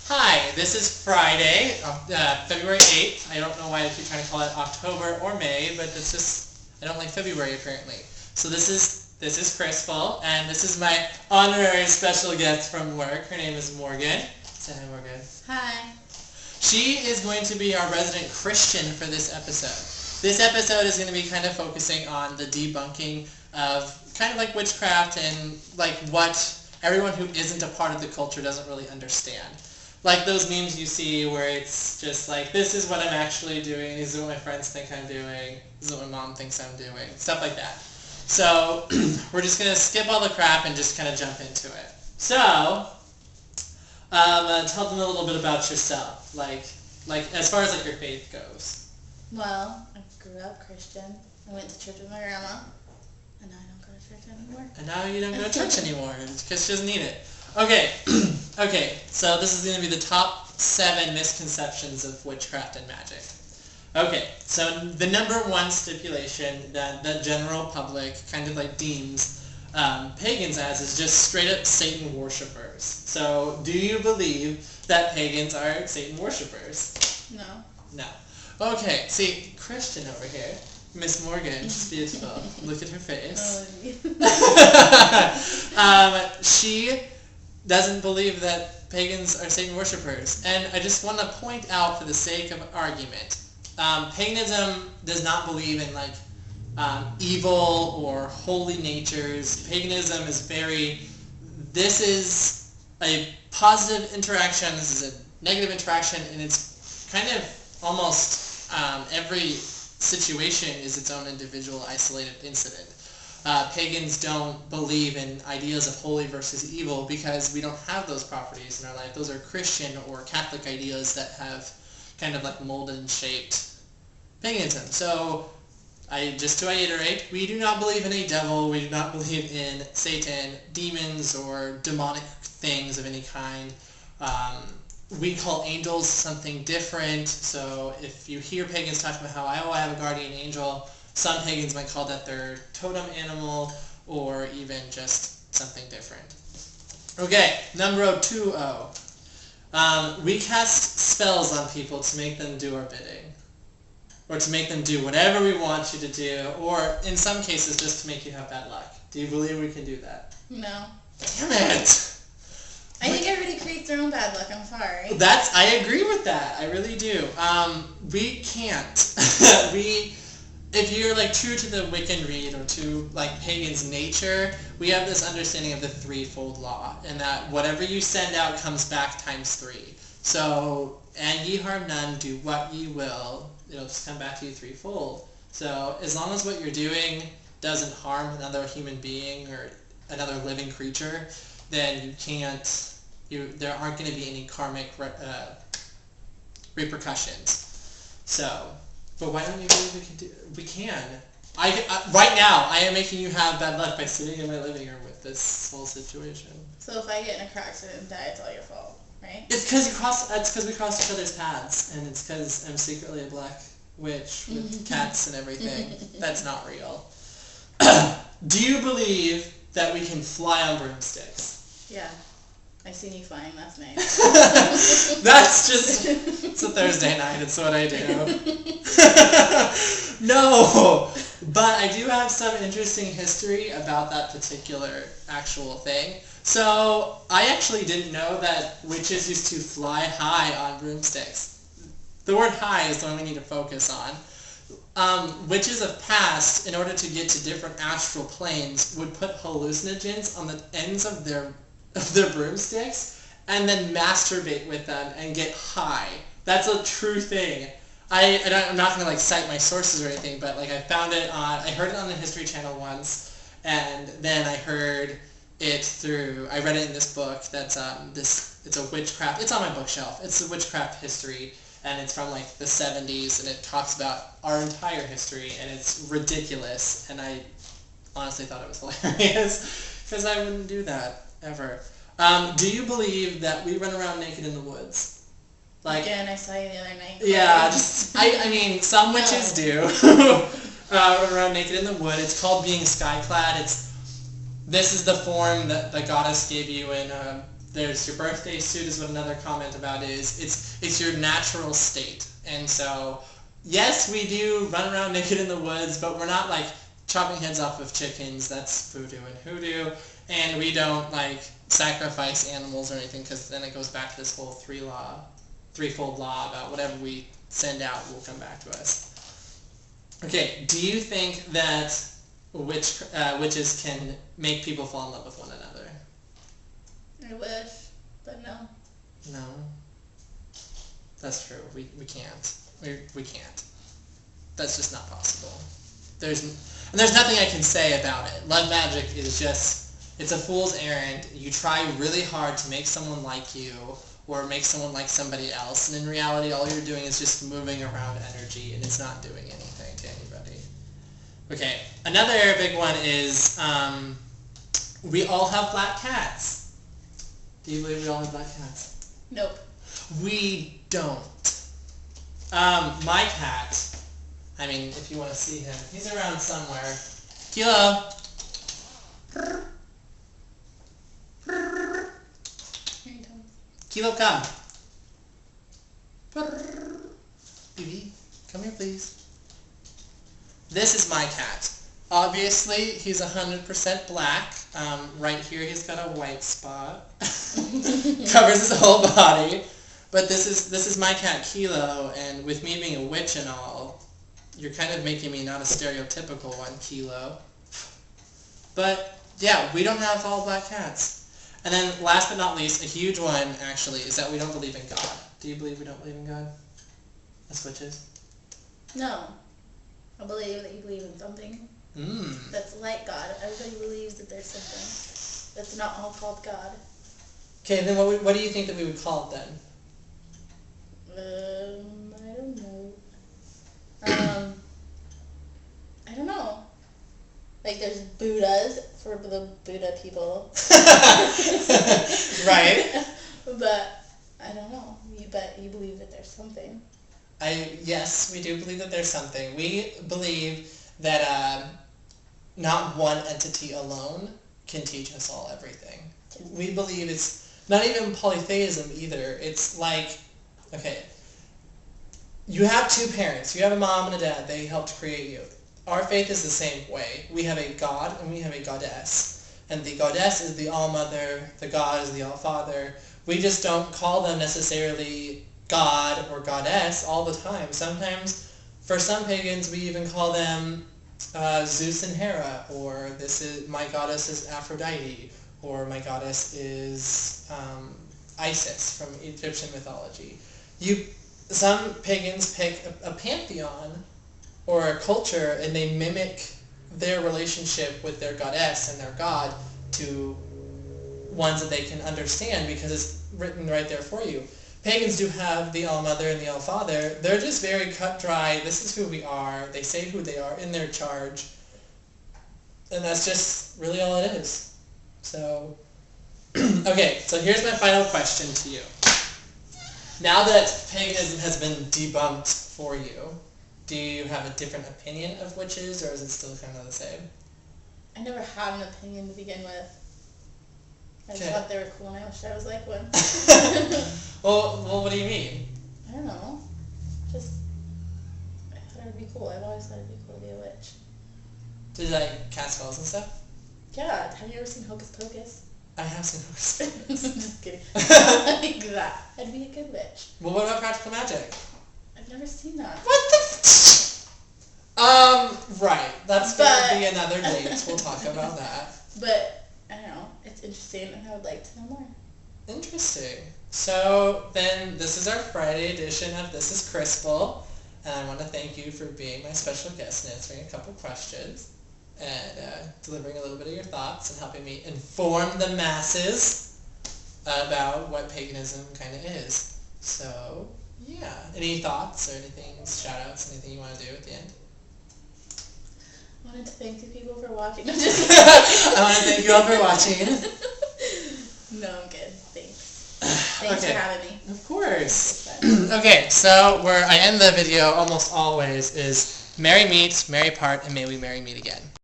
Hi, this is Friday, February 8th. I don't know why I keep trying to call it October or May, but it's just, I don't like February apparently. So this is ThisIsChrisful, and this is my honorary special guest from work. Her name is Morgan. Say hi, Morgan. Hi. She is going to be our resident Christian for this episode. This episode is going to be kind of focusing on the debunking of kind of like witchcraft and like what everyone who isn't a part of the culture doesn't really understand. Like those memes you see where it's just like, this is what I'm actually doing, this is what my friends think I'm doing, this is what my mom thinks I'm doing, stuff like that. So we're just going to skip all the crap and just kind of jump into it. So, tell them a little bit about yourself, like as far as like your faith goes. Well, I grew up Christian. I went to church with my grandma, and now I don't go to church anymore. And now you don't go to church anymore because she doesn't need it. Okay, okay, so this is going to be the top 7 misconceptions of witchcraft and magic. Okay, so the number one stipulation that the general public kind of like deems pagans as is just straight up Satan worshippers. So do you believe that pagans are Satan worshippers? No. No. Okay, see, Christian over here, Miss Morgan, she's beautiful. Look at her face. She doesn't believe that pagans are Satan worshippers. And I just want to point out for the sake of argument, paganism does not believe in like evil or holy natures. Paganism is this is a positive interaction, this is a negative interaction, and it's kind of almost every situation is its own individual isolated incident. Pagans don't believe in ideas of holy versus evil because we don't have those properties in our life. Those are Christian or Catholic ideas that have kind of like molded and shaped paganism. So, just to reiterate, we do not believe in a devil, we do not believe in Satan, demons, or demonic things of any kind. We call angels something different, so if you hear pagans talk about how, I have a guardian angel, some pagans might call that their totem animal, or even just something different. Okay, number 20. We cast spells on people to make them do our bidding. Or to make them do whatever we want you to do, or in some cases just to make you have bad luck. Do you believe we can do that? No. Damn it! I think everybody creates their own bad luck, I'm sorry. I agree with that, I really do. We can't. If you're like true to the Wiccan read or to like pagan's nature, we have this understanding of the threefold law, and that whatever you send out comes back times 3. So, and ye harm none, do what ye will, it'll just come back to you threefold. So, as long as what you're doing doesn't harm another human being or another living creature, then you can't, there aren't going to be any karmic repercussions. So, but why don't you believe we can? Right now, I am making you have bad luck by sitting in my living room with this whole situation. So if I get in a car accident and die, it's all your fault, right? It's because we crossed each other's paths, and it's because I'm secretly a black witch with cats and everything. That's not real. Do you believe that we can fly on broomsticks? Yeah. I seen you flying last night. It's a Thursday night, it's what I do. No! But I do have some interesting history about that particular actual thing. So, I actually didn't know that witches used to fly high on broomsticks. The word high is the one we need to focus on. Witches of past, in order to get to different astral planes, would put hallucinogens on the ends of their broomsticks and then masturbate with them and get high. That's a true thing. I'm not going to like cite my sources or anything, but like I heard it on the History Channel once, and then I heard it I read it in this book that's it's a witchcraft, it's on my bookshelf, it's a witchcraft history, and it's from like the 70s, and it talks about our entire history, and it's ridiculous, and I honestly thought it was hilarious, because I wouldn't do that, ever. Do you believe that we run around naked in the woods? Like, again, I saw you the other night. Yeah, I mean, some witches do. Run around naked in the wood. It's called being skyclad. This is the form that the goddess gave you in there's your birthday suit is what another comment about is. It's your natural state. And so, yes, we do run around naked in the woods, but we're not like chopping heads off of chickens. That's voodoo and hoodoo. And we don't like sacrifice animals or anything, because then it goes back to this whole threefold law about whatever we send out will come back to us. Okay, do you think that witches can make people fall in love with one another? I wish, but no. No. That's true. We can't. We can't. That's just not possible. There's nothing I can say about it. Love magic is just, it's a fool's errand. You try really hard to make someone like you or make someone like somebody else, and in reality all you're doing is just moving around energy, and it's not doing anything to anybody. Okay, another big one is we all have black cats. Do you believe we all have black cats? Nope. We don't. My cat, I mean, if you want to see him, he's around somewhere. Kilo! Here he comes. Kilo, come. Baby, come here, please. This is my cat. Obviously, he's 100% black. Right here, he's got a white spot. Covers his whole body. But this is my cat, Kilo, and with me being a witch and all, you're kind of making me not a stereotypical one, Kilo. But, yeah, we don't have all black cats. And then, last but not least, a huge one, actually, is that we don't believe in God. Do you believe we don't believe in God? As witches? No. I believe that you believe in something that's like God. Everybody believes that there's something that's not all called God. Okay, then what do you think that we would call it then? I don't know. I don't know. Like there's Buddhas for the Buddha people. Right. But I don't know. But you believe that there's something. Yes, we do believe that there's something. We believe that not one entity alone can teach us all everything. We believe it's not even polytheism either. It's like, okay, you have two parents. You have a mom and a dad. They helped create you. Our faith is the same way. We have a God and we have a goddess. And the goddess is the All-Mother. The God is the All-Father. We just don't call them necessarily God or goddess all the time. Sometimes, for some pagans, we even call them Zeus and Hera, or my goddess is Aphrodite, or my goddess is Isis from Egyptian mythology. Some pagans pick a pantheon or a culture, and they mimic their relationship with their goddess and their god to ones that they can understand because it's written right there for you. Pagans do have the All-Mother and the All-Father. They're just very cut dry. This is who we are. They say who they are in their charge. And that's just really all it is. So, okay, so here's my final question to you. Now that paganism has been debunked for you, do you have a different opinion of witches, or is it still kind of the same? I never had an opinion to begin with. I just Okay. thought they were cool and I wish I was like one. Well, what do you mean? I don't know. Just, I thought it would be cool. I've always thought it would be cool to be a witch. Do you like cast spells and stuff? Yeah, have you ever seen Hocus Pocus? I have seen those. Just kidding. Like that. I'd be a good witch. Well, what about practical magic? I've never seen that. What the right. That's going to be another date. We'll talk about that. But, I don't know. It's interesting and I would like to know more. Interesting. So, then, this is our Friday edition of This is Chrisful. And I want to thank you for being my special guest and answering a couple questions. And delivering a little bit of your thoughts and helping me inform the masses about what paganism kind of is. So, yeah. Any thoughts or anything, shout-outs, anything you want to do at the end? I wanted to thank you people for watching. I want to thank you all for watching. No, I'm good. Thanks. Thanks for having me. Of course. Okay, so where I end the video almost always is merry meet, merry part, and may we merry meet again.